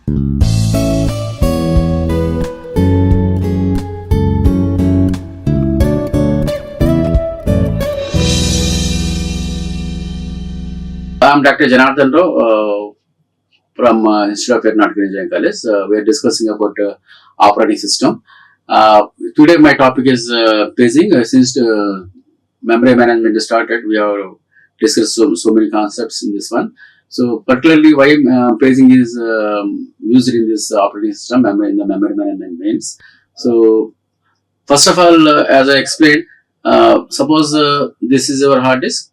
I'm Dr. Janardhan Rao from Institute of Aeronautical Engineering College. We are discussing about operating system. Today my topic is paging. Since memory management started, we have discussed so many concepts in this one. So particularly why paging is used in this operating system, in the memory management means. So first of all, as I explained, suppose this is our hard disk,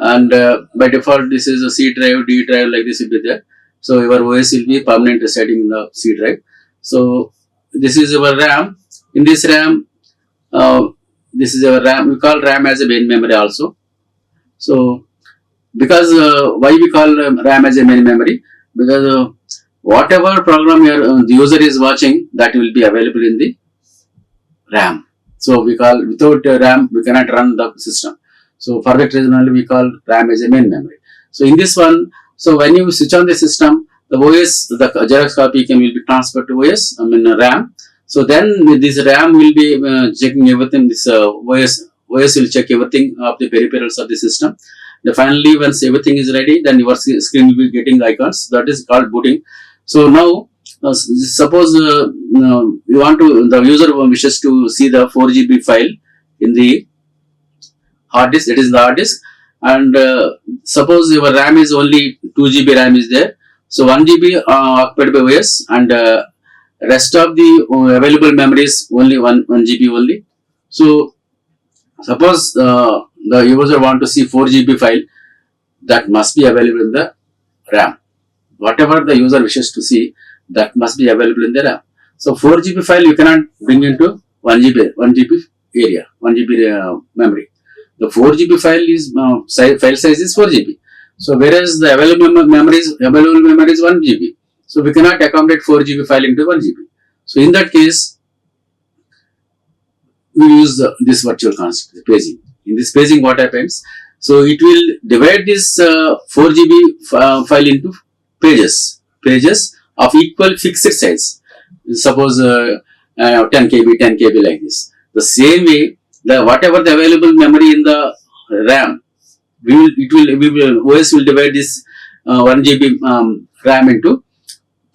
and by default this is a C drive, D drive, like this will be there. So your OS will be permanent residing in the C drive. So this is our RAM. In this RAM, this is our RAM. We call RAM as a main memory also. So because why we call RAM as a main memory? Because whatever program the user is watching, that will be available in the RAM. So we call, without RAM we cannot run the system. So for that reason only we call RAM as a main memory. So in this one, so when you switch on the system, the OS, the Xerox copy will be transferred to OS, RAM. So then this RAM will be checking everything. This OS will check everything of the peripherals of the system. Then finally, once everything is ready, then your screen will be getting icons. That is called booting. So now, suppose you want to, the user wishes to see the 4 GB file in the hard disk, it is the hard disk, and suppose your RAM is only 2 GB RAM is there. So 1 GB occupied by OS, and rest of the available memory is only 1 GB only. So suppose the user want to see 4 GB file, that must be available in the RAM. Whatever the user wishes to see, that must be available in the RAM. So 4 GB file you cannot bring into 1 GB area, 1 GB memory. The 4 GB file is file size is 4 GB. So whereas the available memory is 1 GB. So we cannot accommodate 4 GB file into 1 GB. So in that case, we use this virtual construct, paging. In this paging, what happens? So it will divide this 4 GB file into pages of equal fixed size. Suppose 10 KB like this. The same way, whatever the available memory in the RAM, OS will divide this 1 GB RAM into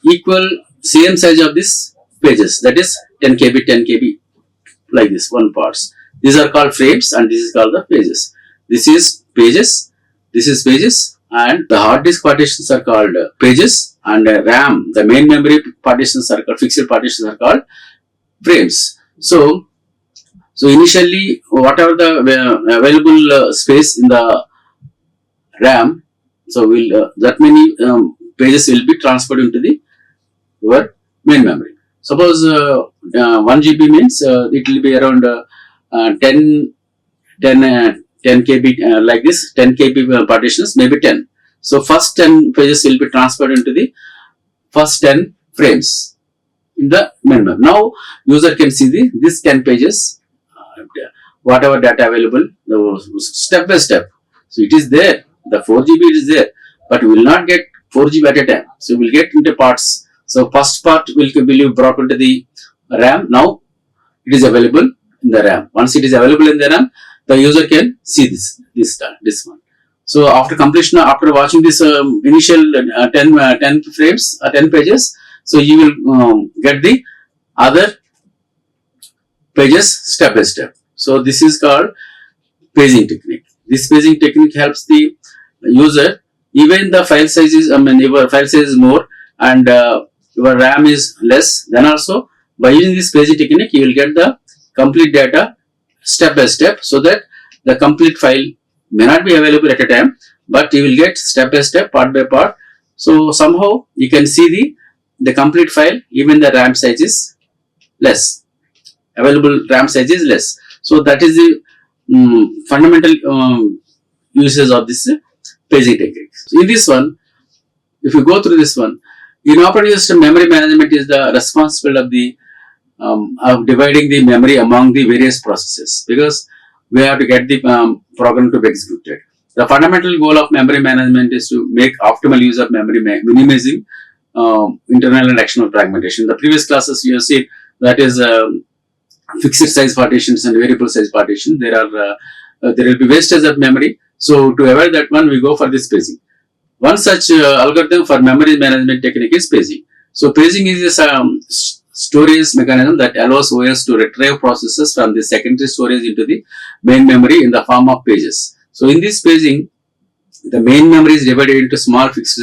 equal same size of this pages. That is 10 KB like this, one parts. These are called frames, and this is called the pages. This is pages, and the hard disk partitions are called pages, and RAM, the main memory partitions are called, fixed partitions are called frames. So initially, whatever the available space in the RAM, so that many pages will be transferred into your main memory. Suppose 1 GB means it will be around 10 KB like this, 10 KB partitions, maybe 10. So first 10 pages will be transferred into the first 10 frames in the main memory. Now user can see this 10 pages, whatever data available, step by step. So it is there, the 4 GB is there, but we will not get 4 GB at a time. So we will get into parts. So first part will be brought into the RAM. Now it is available in the RAM. Once it is available in the RAM, the user can see this one. So after completion, after watching this initial 10 frames, 10 pages, so you will get the other pages step by step. So this is called paging technique. This paging technique helps the user, even the file size is, your file size is more and your RAM is less, then also by using this paging technique, you will get the complete data step by step, so that the complete file may not be available at a time, but you will get step by step, part by part. So somehow you can see the complete file, even the RAM size is less. Available RAM size is less. So that is the fundamental uses of this paging technique. So in this one, if you go through this one, in operating system, memory management is the responsibility of dividing the memory among the various processes, because we have to get the program to be executed. The fundamental goal of memory management is to make optimal use of memory, minimizing internal and external fragmentation. In the previous classes you have seen that is fixed size partitions and variable size partition. There will be wastage of memory. So to avoid that one, we go for this paging. One such algorithm for memory management technique is paging. So paging is a storage mechanism that allows OS to retrieve processes from the secondary storage into the main memory in the form of pages. So in this paging, the main memory is divided into small fixed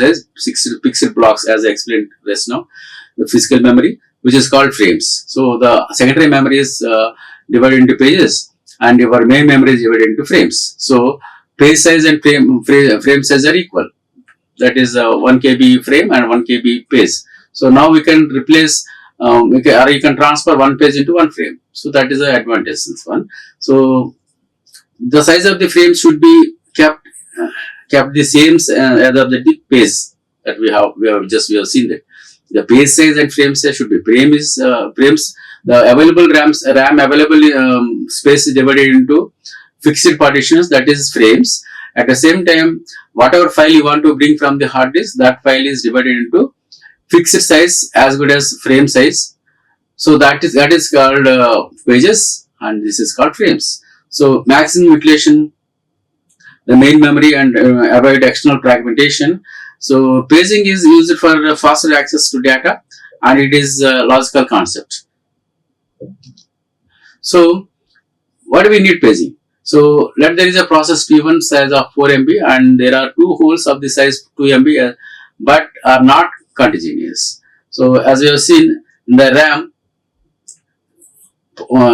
pixel blocks, as I explained just now, the physical memory, which is called frames. So the secondary memory is divided into pages, and your main memory is divided into frames. So page size and frame size are equal. That is 1 KB frame and 1 KB page. So now we can replace, or you can transfer one page into one frame. So that is the advantage this one. So the size of the frame should be kept the same as of the page that we have seen that. The page size and frame size should be frames. The available RAM available space is divided into fixed partitions, that is frames. At the same time, whatever file you want to bring from the hard disk, that file is divided into fixed size as good as frame size. So that is called pages, and this is called frames. So maximum utilization the main memory and avoid external fragmentation. So paging is used for faster access to data, and it is a logical concept. So what do we need paging? So there is a process P1 size of 4 MB, and there are two holes of the size 2 MB, but are not continuous. So as you have seen in the RAM,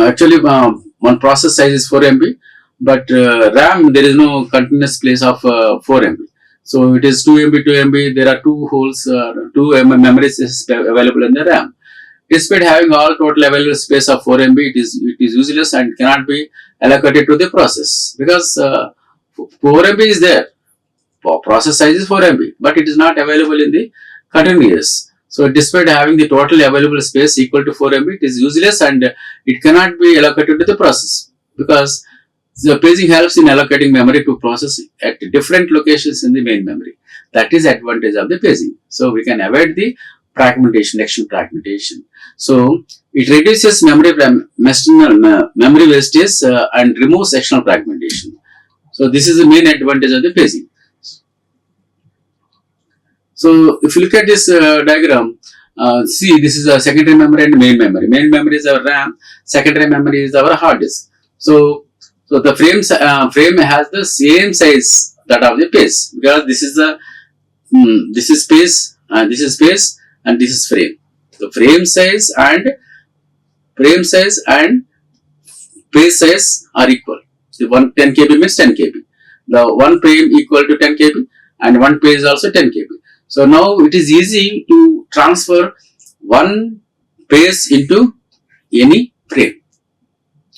actually one process size is 4 MB, but RAM there is no continuous place of 4 MB. So it is 2 MB, 2 MB. There are two holes, 2 memories available in the RAM. Despite having all total available space of 4 MB, it is useless and cannot be allocated to the process, because 4 MB is there. Process size is 4 MB, but it is not available in the continuous. So despite having the total available space equal to 4 MB, it is useless and it cannot be allocated to the process, because the paging helps in allocating memory to process at different locations in the main memory. That is advantage of the paging. So we can avoid the fragmentation, external fragmentation. So it reduces memory wastage and removes external fragmentation. So this is the main advantage of the paging. So if you look at this diagram, see, this is a secondary memory and main memory. Main memory is our RAM, secondary memory is our hard disk. So the frame has the same size that of the page, because this is the this is space and this is space and this is frame. The frame size and page size are equal. The 10 KB means 10 KB. The one frame equal to 10 KB and one page is also 10 KB. So now it is easy to transfer one page into any frame,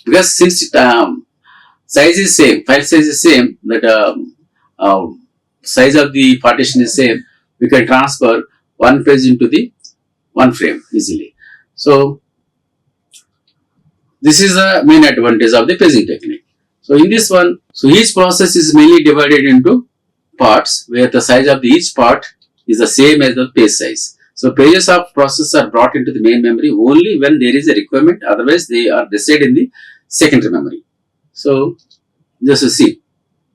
because since size is same, file size is same, that size of the partition is same, we can transfer one page into the one frame easily. So this is the main advantage of the paging technique. So in this one, so each process is mainly divided into parts, where the size of each part is the same as the page size. So pages of process are brought into the main memory only when there is a requirement, otherwise they are resided in the secondary memory. So just to see.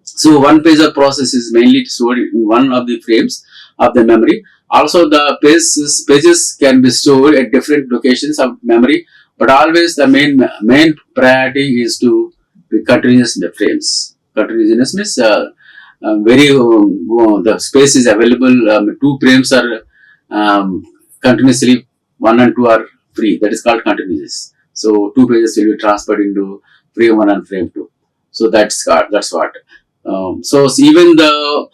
So one page of process is mainly stored in one of the frames of the memory. Also the pages can be stored at different locations of memory, but always the main priority is to be continuous in the frames. Continuous means the space is available. Two frames are continuously, 1 and 2 are free. That is called continuous. So two pages will be transferred into frame 1 and frame 2. So that's what. So even the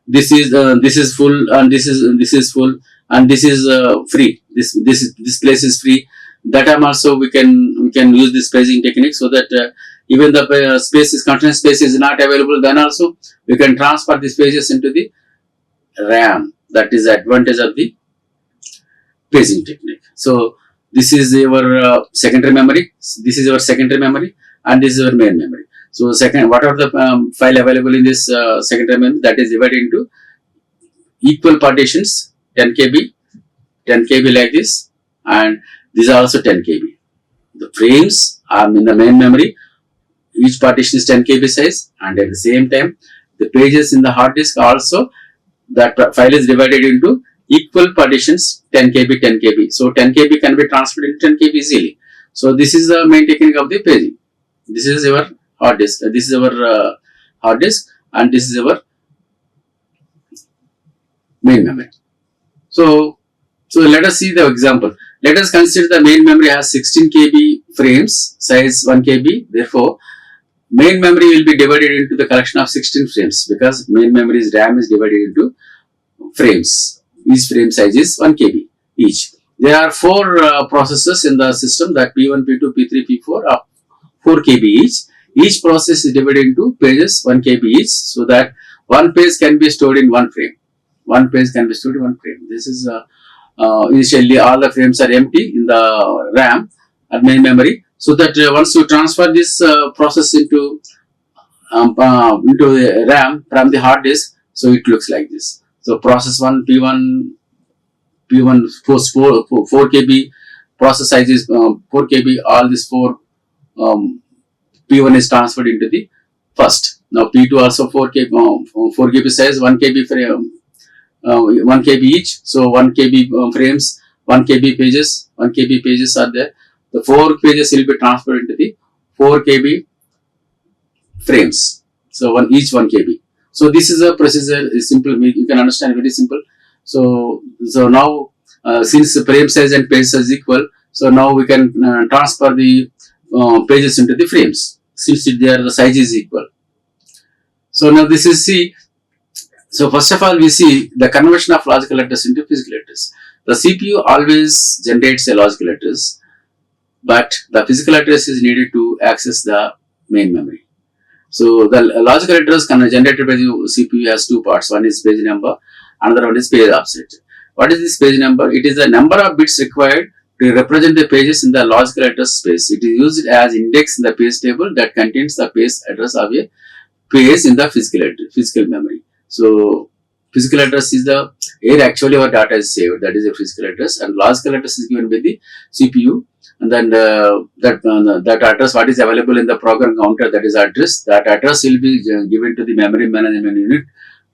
this is full and this is full and this is free. This place is free. That time also we can use this paging technique, so that even the continuous space is not available, then also we can transfer these pages into the RAM. That is the advantage of the paging technique. So this is our secondary memory. This is our secondary memory, and this is our main memory. So whatever the file available in this secondary memory, that is divided into equal partitions 10 kb, 10 kb like this, and these are also 10 kb. The frames are in the main memory. Each partition is 10 kb size, and at the same time, the pages in the hard disk also, that file is divided into equal partitions, 10 kb, 10 kb. So 10 kb can be transferred into 10 kb easily. So this is the main technique of the paging. This is your hard disk. This is our hard disk, and this is our main memory. So let us see the example. Let us consider the main memory has 16 kb frames, size 1 kb. Therefore, main memory will be divided into the collection of 16 frames, because main memory's RAM is divided into frames. Each frame size is 1 kb each. There are 4 processes in the system, that P1, P2, P3, P4 are 4 kb each. Each process is divided into pages 1 kb each, so that one page can be stored in one frame. One page can be stored in one frame. This is initially all the frames are empty in the RAM and main memory, so that once you transfer this process into the RAM from the hard disk, so it looks like this. So process 1 P1 4 kb, process size is 4 kb. All these 4 P1 is transferred into the first. Now P2 also 4 kb size, 1 kb frame, 1 kb each. So 1 kb frames, 1 kb pages, 1 kb pages are there. The 4 pages will be transferred into the 4 kb frames. So each 1 kb. So this is a procedure, is simple. You can understand, very simple. So now since the frame size and page size is equal, so now we can transfer the pages into the frames, since the size is equal. So now this is C. So first of all, we see the conversion of logical address into physical address. The CPU always generates a logical address, but the physical address is needed to access the main memory. So the logical address generated by the CPU has 2 parts. One is page number, another one is page offset. What is this page number? It is the number of bits required to represent the pages in the logical address space. It is used as index in the page table that contains the page address of a page in the physical memory. So physical address is where actually our data is saved. That is a physical address, and logical address is given by the CPU. And then that address, what is available in the program counter, that is address. That address will be given to the memory management unit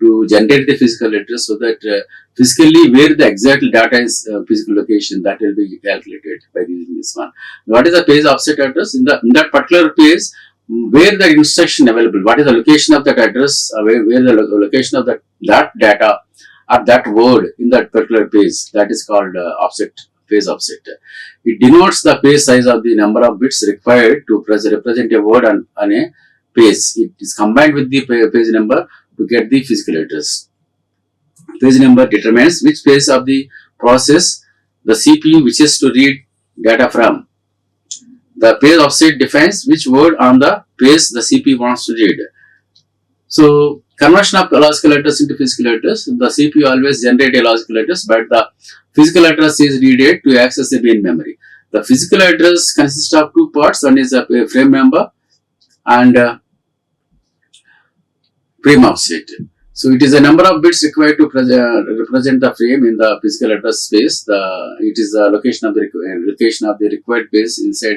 to generate the physical address, so that physically where the exact data is, physical location, that will be calculated by using this one. What is the page offset address? In that particular page, where the instruction available, what is the location of that address, where the location of that data or that word in that particular page, that is called offset, page offset. It denotes the page size of the number of bits required to represent a word on a page. It is combined with the page number to get the physical address. Page number determines which page of the process the CPU wishes to read data from. The page offset defines which word on the page the CPU wants to read. So conversion of logical address into physical address, the CPU always generates a logical address, but the physical address is needed to access the main memory. The physical address consists of 2 parts. One is the frame number and frame offset. So it is the number of bits required to represent the frame in the physical address space. It is the location of the required page inside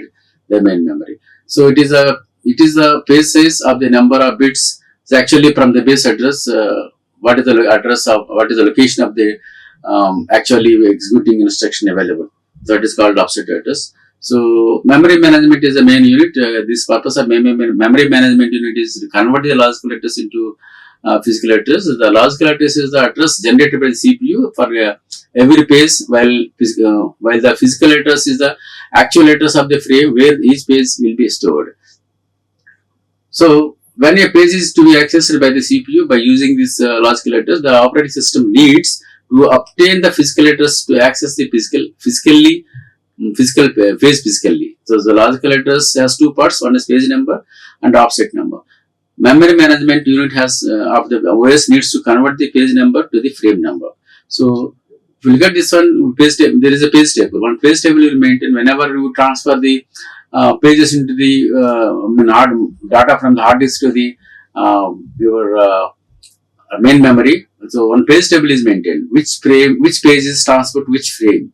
the main memory. So it is the page size of the number of bits. So actually from the base address, what is the location of the actually executing instruction available. So it is called offset address. So memory management is the main unit. This purpose of memory management unit is to convert the logical address into physical address. The logical address is the address generated by the CPU for every page, while the physical address is the actual address of the frame where each page will be stored. So when a page is to be accessed by the CPU by using this logical address, the operating system needs to obtain the physical address to access the physical page physically. So the logical address has 2 parts. One is page number and offset number. Memory management unit has of the OS needs to convert the page number to the frame number. So if you look at this one, there is a page table. One page table you will maintain whenever you transfer the pages into the data from the hard disk to the your main memory. So one page table is maintained. Which page is transferred to which frame?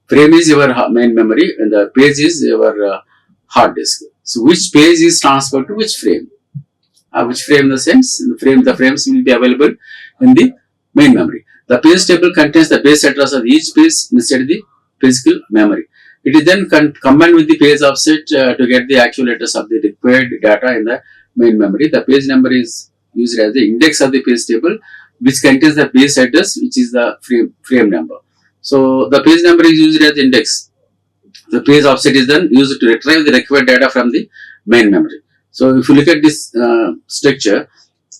Frame is your main memory and the page is your hard disk. So which page is transferred to which frame? Which frame in the sense? The frames will be available in the main memory. The page table contains the base address of each page inside the physical memory. It is then combined with the page offset to get the actual address of the required data in the main memory. The page number is used as the index of the page table, which contains the base address, which is the frame number. So the page number is used as index. The page offset is then used to retrieve the required data from the main memory. So if you look at this structure,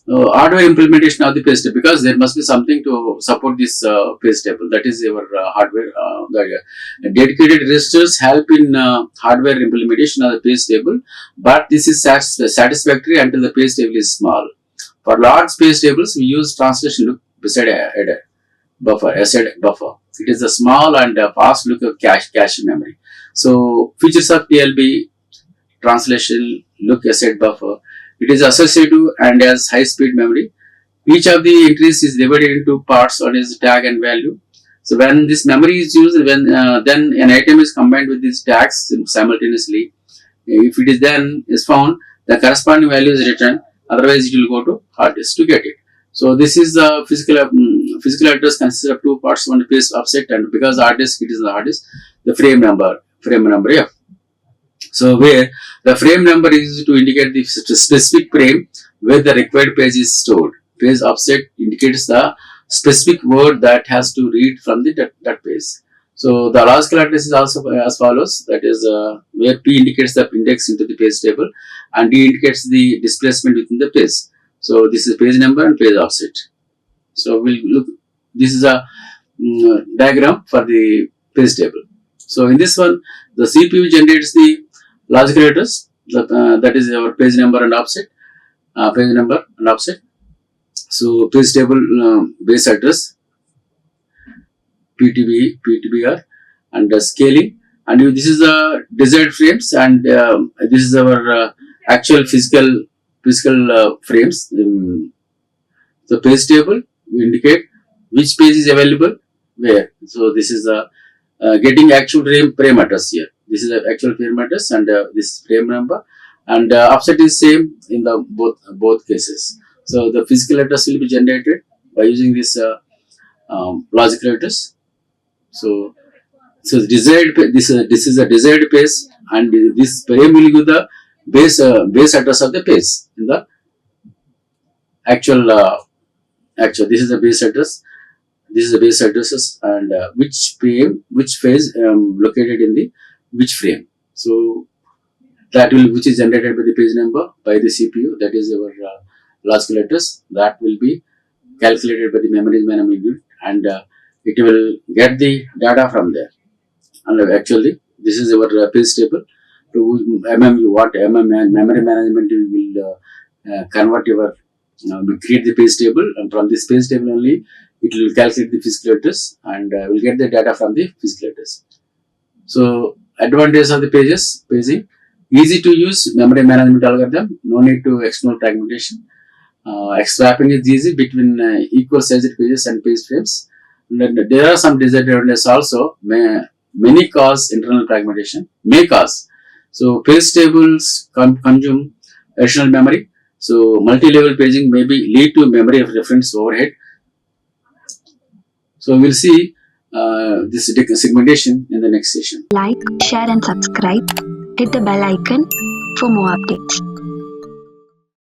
hardware implementation of the page table, because there must be something to support this page table. That is your hardware. The dedicated registers help in hardware implementation of the page table, but this is satisfactory until the page table is small. For large page tables, we use translation look beside a buffer, aside buffer. It is a small and fast look of cache memory. So features of TLB, translation look aside buffer. It is associative and has high speed memory. Each of the entries is divided into parts on its tag and value. So when this memory is used, then an item is combined with these tags simultaneously. If it is then is found, the corresponding value is returned. Otherwise, it will go to hard disk to get it. So this is the physical address consists of two parts, one page offset, and because hard disk, it is the hard disk, the frame number F. So where the frame number is to indicate the specific frame where the required page is stored. Page offset indicates the specific word that has to read from that page. So the logical address is also as follows. That is where P indicates the index into the page table and D indicates the displacement within the page. So this is page number and page offset. So we'll look. This is a diagram for the page table. So in this one, the CPU generates the logical address. That is our page number and offset. So page table base address, PTBR, and scaling. And this is the desired frames, and this is our actual physical frames. The page table we indicate which page is available where. So this is getting actual frame address here. This is the actual frame address and this frame number, and offset is same in the both cases. So the physical address will be generated by using this logical address. So this is a desired page, and this frame will give the base address of the page in the actual. This is the base address. This is the base addresses and which phase located in the which frame. So that will which is generated by the page number by the CPU. That is our logical address that will be calculated by the memory management unit, and it will get the data from there. And actually, this is our page table. To memory management will convert your we create the page table, and from this page table only it will calculate the physical address and will get the data from the physical address. So advantage of the paging, easy to use memory management algorithm, no need to external fragmentation. Swapping is easy between equal sized pages and page frames. And there are some disadvantages also. Many cause internal fragmentation. May cause. So page tables consume additional memory. So multi-level paging may lead to memory of reference overhead. So we'll see this segmentation in the next session. Like, share and subscribe. Hit the bell icon for more updates.